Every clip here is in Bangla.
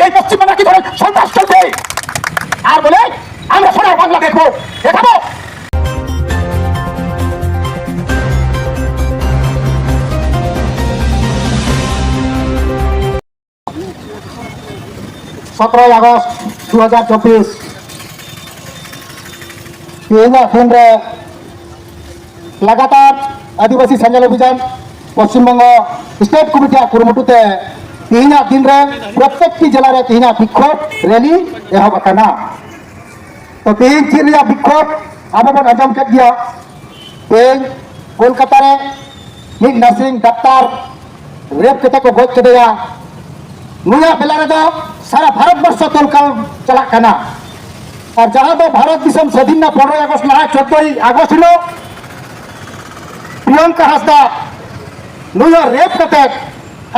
এই পশ্চিমবাংলা কি ধরে সন্ত্রাস চলছে আর বলে আমরা সোনার বাংলা দেখবো দেখাবো। सत्रह अगस्त 2024 दिन लगातार आदिवासी संजाल अभियान पश्चिम बंग स्टेट कमिटी कुरुमुटुते तीना दिन प्रत्येक जिले में तीना विक्षोभ रैली एहब करना तो तीन चीज विक्षोभ अब बन आजम कर दिया तीन कोलकाता में नर्सिंग डॉक्टर रेप कते को गोज कदेगा नुया बेला रे सारा भारत वर्ष तलकाल चला करना और जहां तो भारत दिसम स्वाधीन 15 अगस्त ना 14 अगस्त हिलो प्रियंका हासदा नुया रेप कते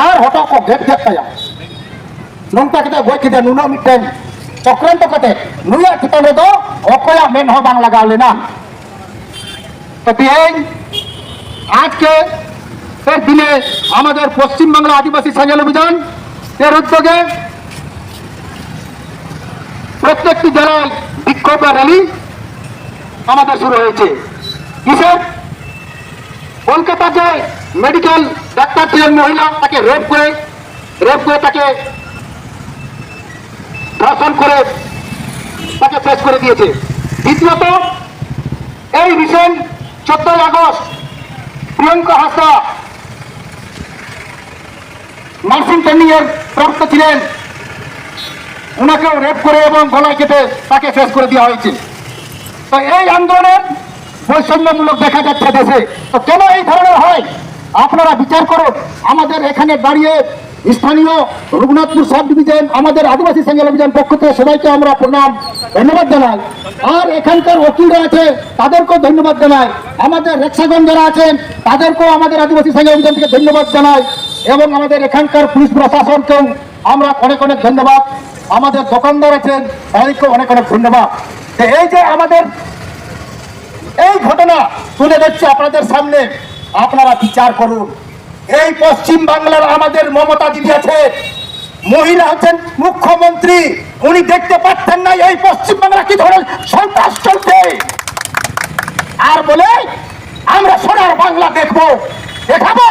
और हटो को गेट गेट तया नंता कते गोय कते नुनो मिटेन चक्रांत कते नुया कितन रे दो अकोया मेन हो बांग लगा लेना तो तेज आज के दिने हमारे पश्चिम बांगला आदिवासी संजाल अभियान এর উদ্যোগে প্রত্যেকটি জেলায় বিক্ষোভ র্যালি আমাদের শুরু হয়েছে। কিসের? কলকাতা যে মেডিকেল ডাক্তার ছিলেন মহিলা তাকে রেপ করে তাকে ধর্ষণ করে তাকে শেষ করে দিয়েছে। দ্বিতীয়ত এই recent 14 August Priyanka Hansda nursing training এর প্রাপ্ত ছিলেন ওনাকেও রেপ করে এবং গলায় কেটে তাকে শেষ করে দেওয়া হয়েছে। তো এই আন্দোলনের বৈষম্যমূলক দেখা যাচ্ছে দেশে। তো কেন এই ধরনের হয় আপনারা বিচার করুন। আমাদের এখানে দাঁড়িয়ে স্থানীয় রঘুনাথপুর সাব ডিভিশন আমাদের আদিবাসী সংজাল অভিযান পক্ষ থেকে সবাইকে আমরা প্রণাম ধন্যবাদ জানাই। আর এখানকার ওকিলরা আছে তাদেরকেও ধন্যবাদ জানাই। আমাদের রেক্সাগণ যারা আছেন তাদেরকেও আমাদের আদিবাসী সংজাল অভিযান থেকে ধন্যবাদ জানাই এবং আমাদের এখানকার পুলিশ প্রশাসনকেও আমরা অনেক অনেক ধন্যবাদ। আমাদের দোকানদার আছেন তাদেরকেও অনেক অনেক ধন্যবাদ। এই যে আমাদের এই ঘটনা তুলে দিচ্ছে আপনাদের সামনে, আপনারা বিচার করুন। এই পশ্চিম বাংলার আমাদের মমতা দিদি আছে, মহিলা হচ্ছেন মুখ্যমন্ত্রী, উনি দেখতে পাচ্ছেন না এই পশ্চিম বাংলা কি ধরনের সন্ত্রাস চলছে আর বলে আমরা সোনার বাংলা দেখবো দেখাবো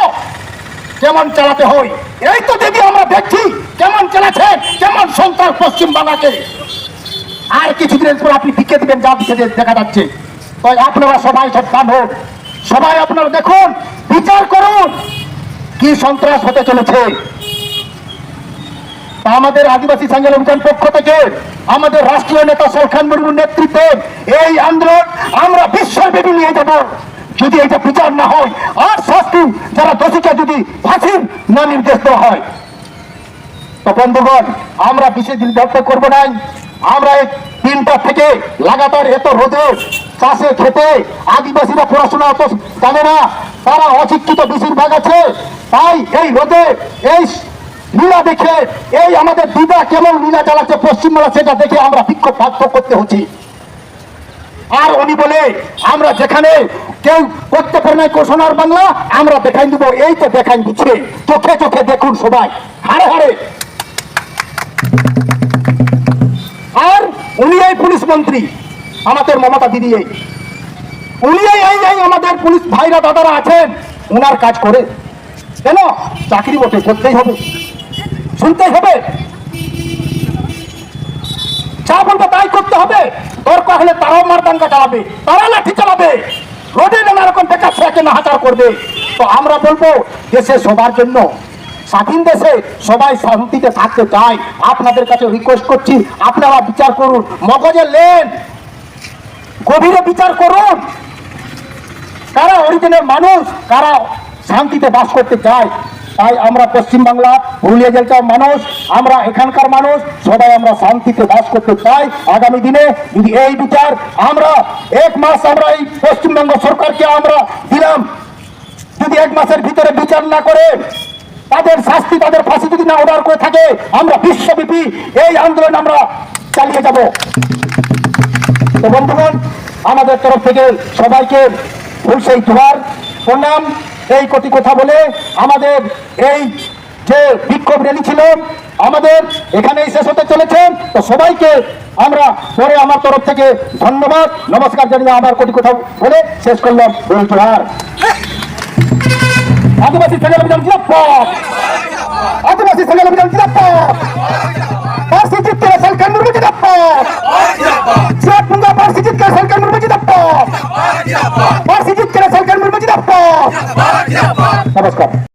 কেমন চালাতে হয়। এই তো দিদি আমরা দেখছি কেমন চালাচ্ছে, কেমন সন্ত্রাস পশ্চিম বাংলাকে। আর কিছুদিনের পর আপনি দিকে দিবেন যা দিকে দেখা যাচ্ছে। তাই আপনারা সবাই সাবধান হোক, সবাই আপনারা দেখুন, বিচার করুন কি সন্ত্রাস হতে চলেছে। আমাদের আদিবাসী সংজাল অভিযান পক্ষ থেকে আমাদের রাষ্ট্রীয় নেতা সরকার মুর্মুর নেতৃত্বে এই আন্দোলন আমরা বিশ্বব্যাপী নিয়ে যাব যদি এটা বিচার না হয় আর শাস্তি যারা দোষীকে যদি ফাঁসির না নির্দেশ দেওয়া হয়। তো বন্ধুগণ আমরা বিশেষ দিন ব্যর্থ করবো নাই। আমরা এই 3টা থেকে লাগাতার এত রোদে চাষে খেতে আদিবাসীরা পড়াশোনা অত জানে না, তারা অশিক্ষিত বেশিরভাগ আছে। তাই এই রোদে এই লীলা দেখে এই আমাদের দিদা কেমন লীলা চালাচ্ছে পশ্চিমবাংলা সেটা দেখে আমরা বিক্ষোভ ব্যক্ত করতে হচ্ছে। আর উনি বলে আমরা যেখানে কেউ করতে পারে না সোনার বাংলা আমরা দেখাই দিব, এই তো দেখাই দিচ্ছে, চোখে চোখে দেখুন সবাই হারে হারে। আর উনি এই পুলিশ মন্ত্রী আমাদের মমতা দিদি, উনি এই আমাদের পুলিশ ভাইরা দাদারা আছেন, উনার কাজ করে কেন? চাকরি বটে, করতেই হবে, শুনতেই হবে, যা বলবো তাই করতে হবে। দরকার হলে তারাও মারদাঙ্গা চালাবে, তারা লাঠি চালাবে, রোডে নানা রকম বেকার ছেলেকে নাহাচার করবে। তো আমরা বলবো দেশে সবার জন্য স্বাধীন দেশে সবাই শান্তিতে থাকতে চায়। আপনাদের কাছে রিকোয়েস্ট করছি আপনারা বিচার করুন, মগজে লেন, গভীরে বিচার করুন, কারা অরিজিনাল মানুষ, কারা শান্তিতে বাস করতে চায়। তাই আমরা পশ্চিম বাংলা পুরুলিয়া জেলার মানুষ, আমরা এখানকার মানুষ সবাই আমরা শান্তিতে বাস করতে চাই। আগামী দিনে যদি এই বিচার আমরা 1 মাস আমরা এই পশ্চিমবঙ্গ সরকারকে আমরা দিলাম, যদি 1 মাসের ভিতরে বিচার না করে তাদের শাস্তি তাদের ফাঁসি যদি না অর্ডার করে থাকে আমরা বিশ্বব্যাপী এই আন্দোলন আমরা চালিয়ে যাব। তো বন্ধুগণ আমাদের তরফ থেকে সবাইকে ভুলসেই জোহার প্রণাম। এই কটি কথা বলে আমাদের এই যে বিক্ষোভ র্যালি ছিল আমাদের এখানেই শেষ হতে চলেছে। তো সবাইকে আমরা পরে আমার তরফ থেকে ধন্যবাদ নমস্কার জানিয়ে আমার কোটি কথা বলে শেষ করলাম। জোহার। আদিবাসী ছেলে অভিযান জিন্দাবাদ, আদিবাসী ছেলে অভিযান জিন্দাবাদ, পার্সি জিতকে সরকার মুর্মু জিন্দাবাদ, সিরাজগঞ্জা পার্সি জিতকে সরকার মুর্মু জিন্দাবাদ, পার্সি জিতকে সরকার মুর্মু জিন্দাবাদ। নমস্কার।